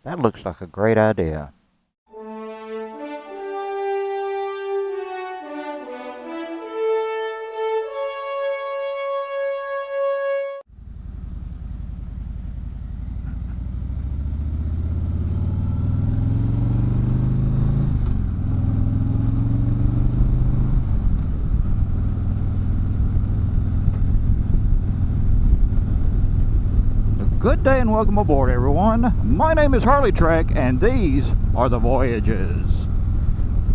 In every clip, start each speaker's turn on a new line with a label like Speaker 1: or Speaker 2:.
Speaker 1: That looks like a great idea. Good day and welcome aboard, everyone. My name is HarleyTrek, and these are the voyages.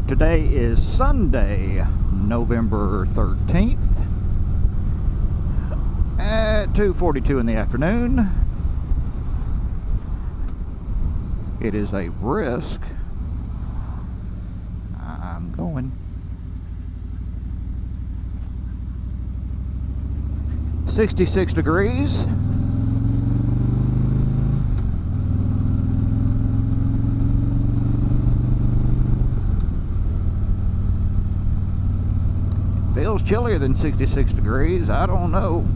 Speaker 1: Today is Sunday, November 13th at 2:42 in the afternoon. It is a brisk. I'm going 66 degrees. Feels chillier than 66 degrees. I don't know.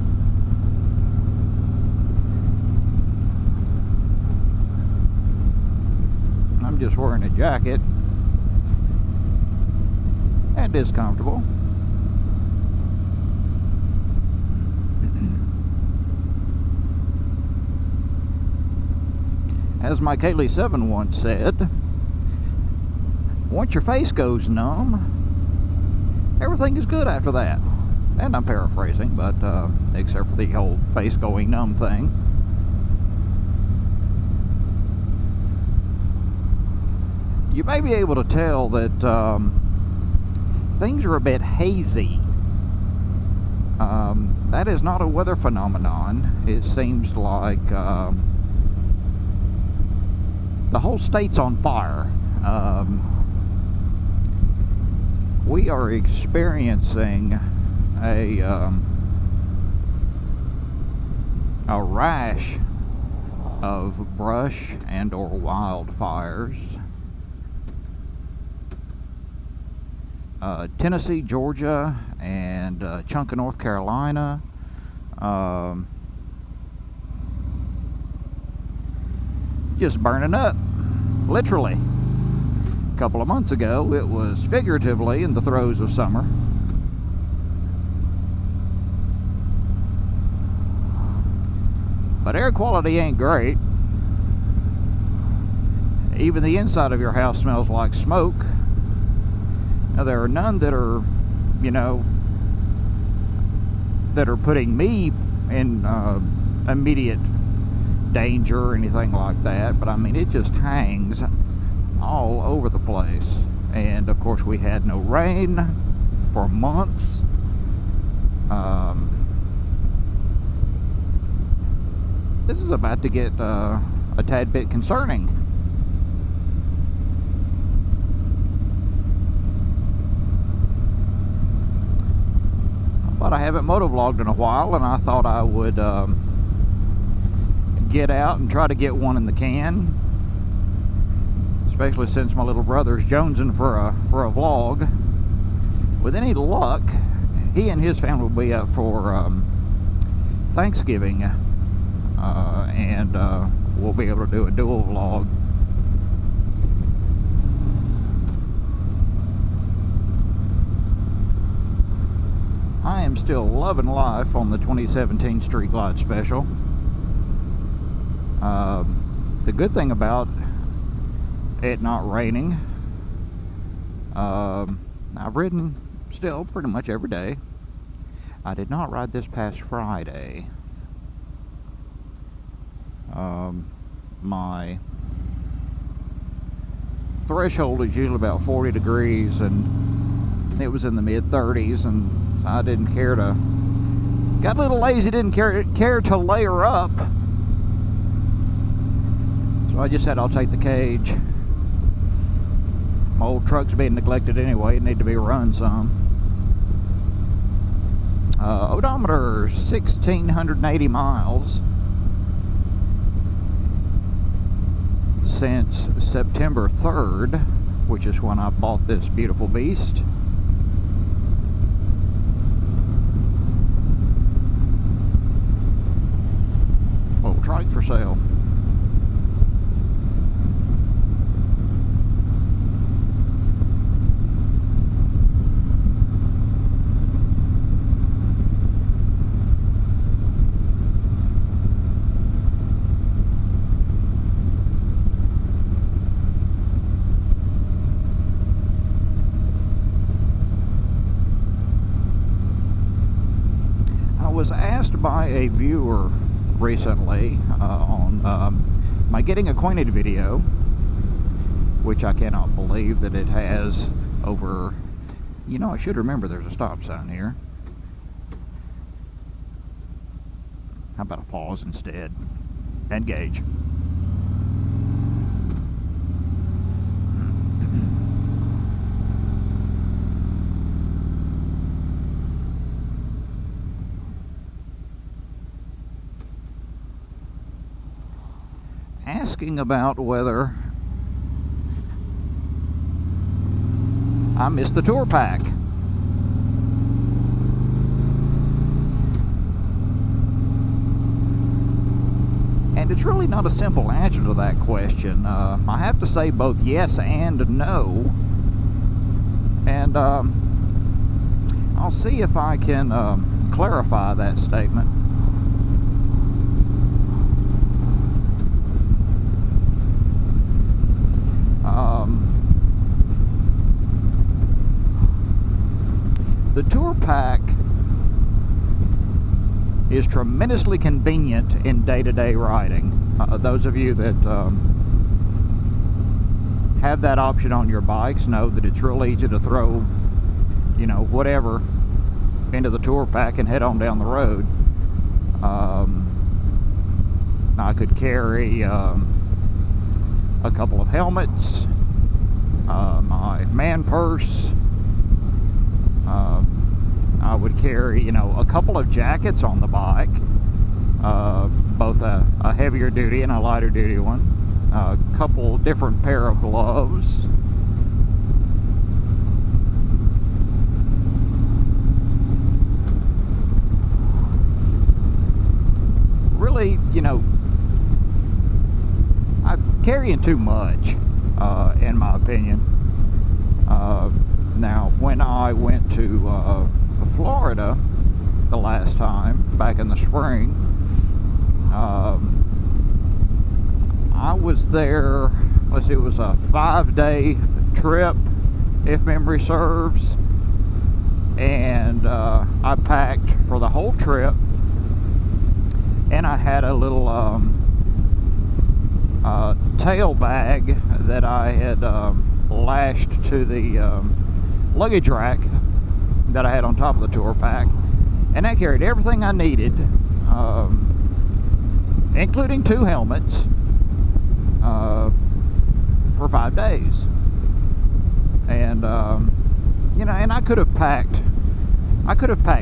Speaker 1: I'm just wearing a jacket. And it is comfortable. As my Kaylee 7 once said, once your face goes numb, everything is good after that. And I'm paraphrasing, but except for the whole face going numb thing. You may be able to tell that things are a bit hazy. That is not a weather phenomenon. It seems like the whole state's on fire. We are experiencing a rash of brush and or wildfires. Tennessee, Georgia, and a chunk of North Carolina. Just burning up, literally. A couple of months ago, it was figuratively in the throes of summer. But air quality ain't great. Even the inside of your house smells like smoke. Now, there are none that are, that are putting me in immediate danger or anything like that. But I mean, it just hangs all over the place. And of course, we had no rain for months. This is about to get a tad bit concerning. But I haven't motovlogged in a while, and I thought I would get out and try to get one in the can. Especially since my little brother's jonesing for a vlog. With any luck, he and his family will be up for Thanksgiving, and we'll be able to do a dual vlog. I am still loving life on the 2017 Street Glide Special. The good thing about it not raining, I've ridden still pretty much every day. I did not ride this past Friday. My threshold is usually about 40 degrees, and it was in the mid 30s, and I didn't care to, got a little lazy, didn't care to layer up. So I just said I'll take the cage. My old truck's being neglected anyway, it need to be run some. Odometer 1,680 miles since September 3rd, which is when I bought this beautiful beast. Little trike for sale. commented by a viewer recently on my Getting Acquainted video, which I cannot believe that it has over, you know, I should remember there's a stop sign here. How about a pause instead? Engage. Asking about whether I missed the tour pack. And it's really not a simple answer to that question. I have to say both yes and no. And I'll see if I can clarify that statement. The tour pack is tremendously convenient in day-to-day riding. Those of you that have that option on your bikes know that it's real easy to throw, you know, whatever into the tour pack and head on down the road. I could carry a couple of helmets, my man purse. I would carry, you know, a couple of jackets on the bike, both a heavier duty and a lighter duty one, a couple different pair of gloves, really, you know, I'm carrying too much, in my opinion. Now, when I went to Florida the last time, back in the spring, I was there, let's see, it was a 5-day trip, if memory serves, and I packed for the whole trip, and I had a little tail bag that I had lashed to the luggage rack that I had on top of the tour pack, and that carried everything I needed, including 2 helmets, for 5 days. And you know, and I could have packed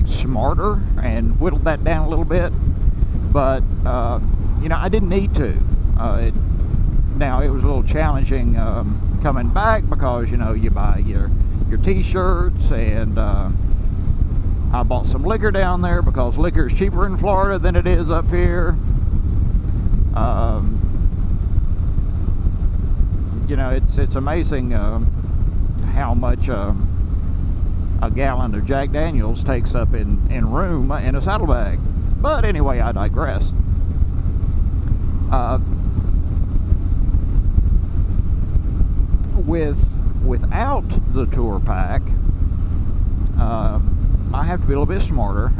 Speaker 1: smarter and whittled that down a little bit, but you know, I didn't need to. Now it was a little challenging coming back, because, you know, you buy your t-shirts, and I bought some liquor down there because liquor is cheaper in Florida than it is up here. You know, it's amazing how much a gallon of Jack Daniels takes up in room in a saddlebag. But anyway, I digress. Without the tour pack, I have to be a little bit smarter.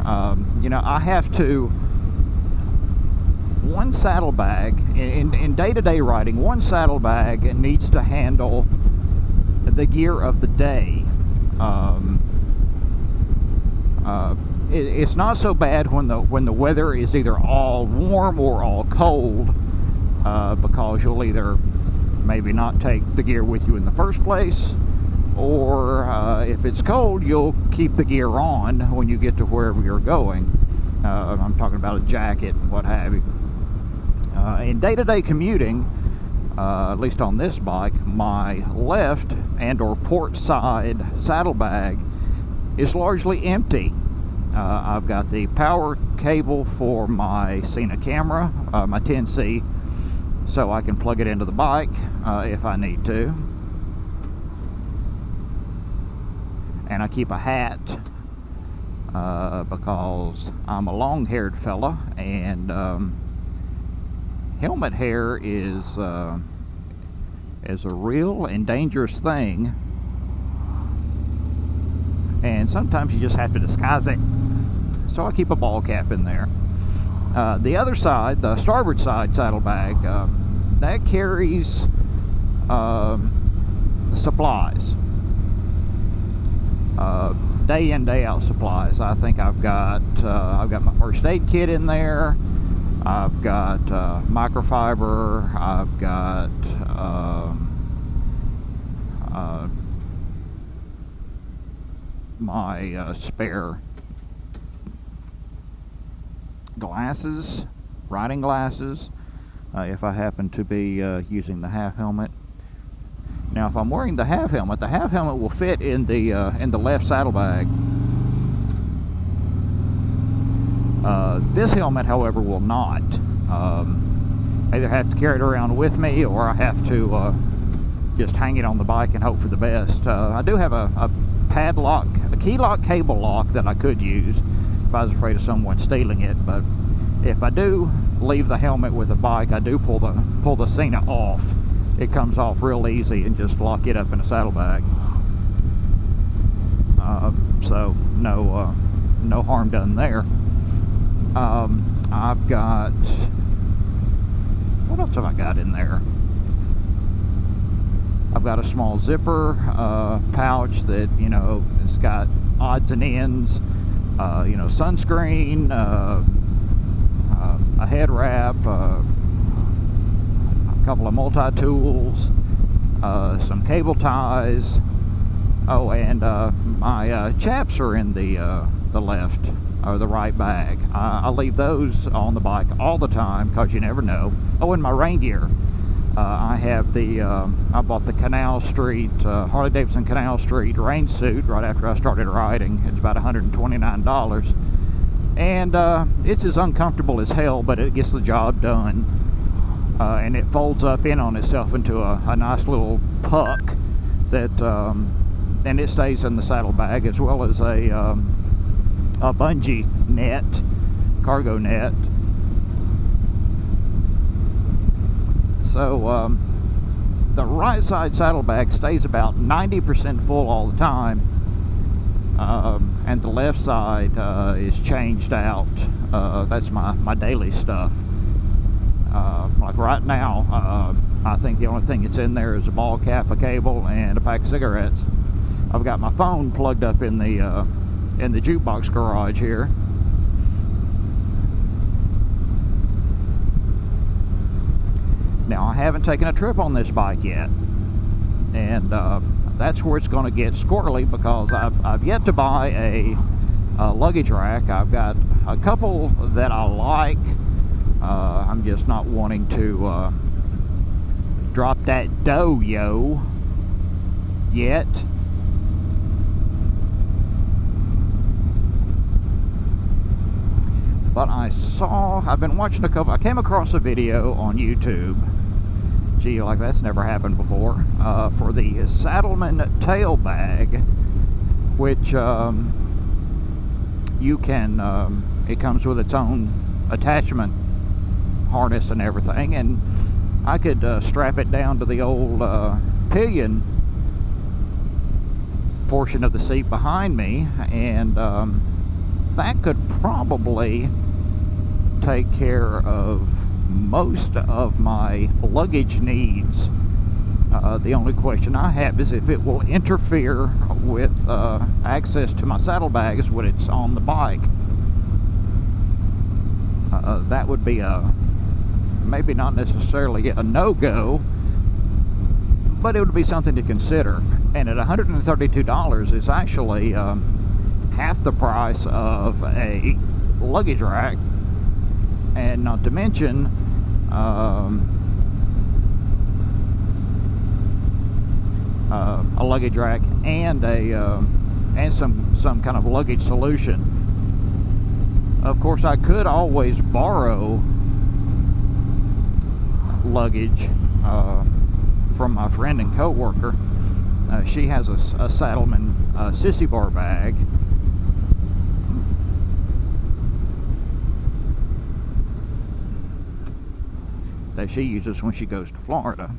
Speaker 1: You know, I have to, one saddlebag, in day-to-day riding, one saddlebag needs to handle the gear of the day. It's not so bad when the weather is either all warm or all cold, because you'll either maybe not take the gear with you in the first place, or if it's cold, you'll keep the gear on when you get to wherever you're going. I'm talking about a jacket and what have you. In day-to-day commuting, at least on this bike, my left and or port side saddlebag is largely empty. I've got the power cable for my Cena camera, my 10C, so I can plug it into the bike if I need to. And I keep a hat because I'm a long-haired fella, and helmet hair is a real and dangerous thing, and sometimes you just have to disguise it. So I keep a ball cap in there. The other side, the starboard side saddlebag, that carries supplies, day in, day out supplies. I think I've got my first aid kit in there. I've got microfiber. I've got my spare glasses, riding glasses, if I happen to be using the half helmet. Now, if I'm wearing the half helmet will fit in the left saddlebag. This helmet, however, will not. I either have to carry it around with me, or I have to just hang it on the bike and hope for the best. I do have a padlock, a key lock cable lock that I could use if I was afraid of someone stealing it. But if I do leave the helmet with the bike, I do pull the Cena off. It comes off real easy, and just lock it up in a saddlebag. So no harm done there. I've got, what else have I got in there? I've got a small zipper pouch that, it's got odds and ends, sunscreen, a head wrap, a couple of multi-tools, some cable ties. Oh, and my chaps are in the left or the right bag. I leave those on the bike all the time because you never know. Oh, and my rain gear. I have I bought the Canal Street, Harley-Davidson Canal Street rain suit right after I started riding. It's about $129. And it's as uncomfortable as hell, but it gets the job done. And it folds up in on itself into a nice little puck that, and it stays in the saddlebag, as well as a bungee net, cargo net. So the right side saddlebag stays about 90% full all the time, and the left side is changed out. That's my daily stuff. Like right now, I think the only thing that's in there is a ball cap, a cable, and a pack of cigarettes. I've got my phone plugged up in the jukebox garage here. Now, I haven't taken a trip on this bike yet, and that's where it's going to get squirrely, because I've yet to buy a luggage rack. I've got a couple that I like. I'm just not wanting to drop that dough, yet. But I've been watching I came across a video on YouTube. Gee, like that's never happened before. For the Saddleman tail bag, which you can, it comes with its own attachment harness and everything, and I could strap it down to the old pillion portion of the seat behind me, and that could probably take care of most of my luggage needs. The only question I have is if it will interfere with access to my saddlebags when it's on the bike. That would be maybe not necessarily a no-go, but it would be something to consider. And at $132 is actually half the price of a luggage rack, and not to mention a luggage rack and and some kind of luggage solution. Of course, I could always borrow luggage from my friend and co-worker. She has a Saddleman sissy bar bag. That she uses when she goes to Florida.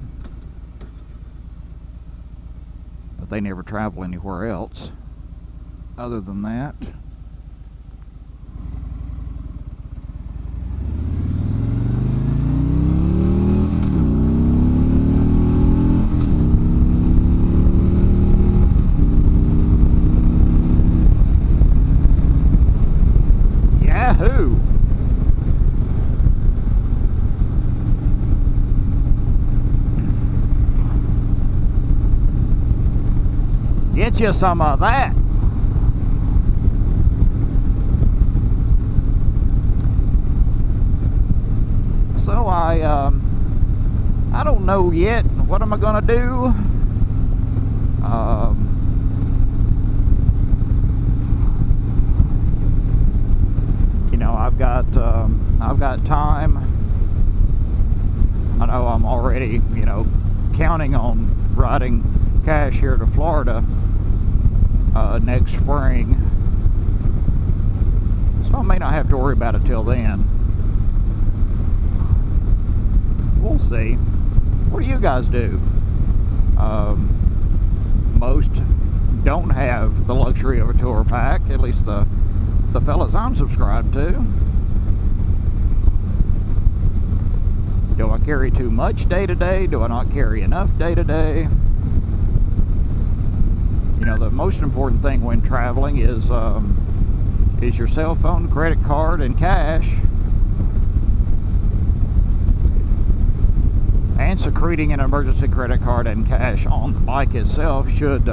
Speaker 1: But they never travel anywhere else other than that. Get you some of that. So I don't know yet. What am I gonna do? You know, I've got time. I know I'm already, you know, counting on riding cash here to Florida next spring, so I may not have to worry about it till then. We'll see. What do you guys do? Most don't have the luxury of a tour pack, at least the fellas I'm subscribed to. Do I carry too much day to day? Do I not carry enough day to day? You know, the most important thing when traveling is your cell phone, credit card, and cash. And secreting an emergency credit card and cash on the bike itself should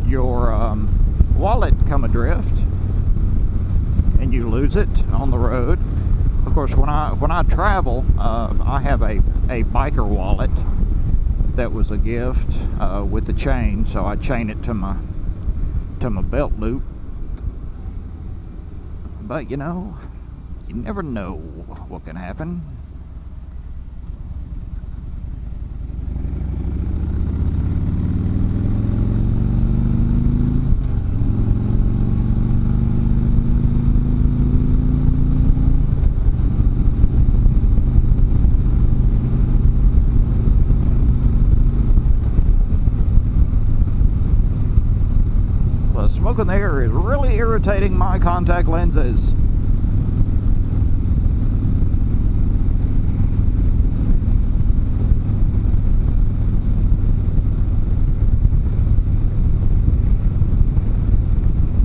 Speaker 1: your wallet come adrift and you lose it on the road. Of course, when I travel, I have a biker wallet that was a gift with the chain, so I chain it to my belt loop. But you know, you never know what can happen. Smoke in the air is really irritating my contact lenses.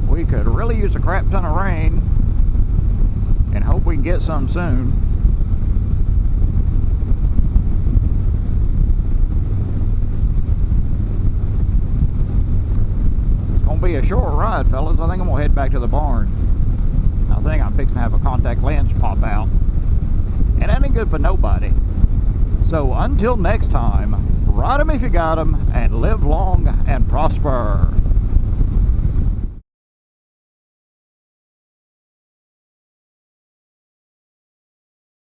Speaker 1: We could really use a crap ton of rain and hope we can get some soon. Be a short ride, fellas. I think I'm gonna head back to the barn. I think I'm fixing to have a contact lens pop out, and that ain't good for nobody. So until next time, ride 'em if you got 'em, and live long and prosper.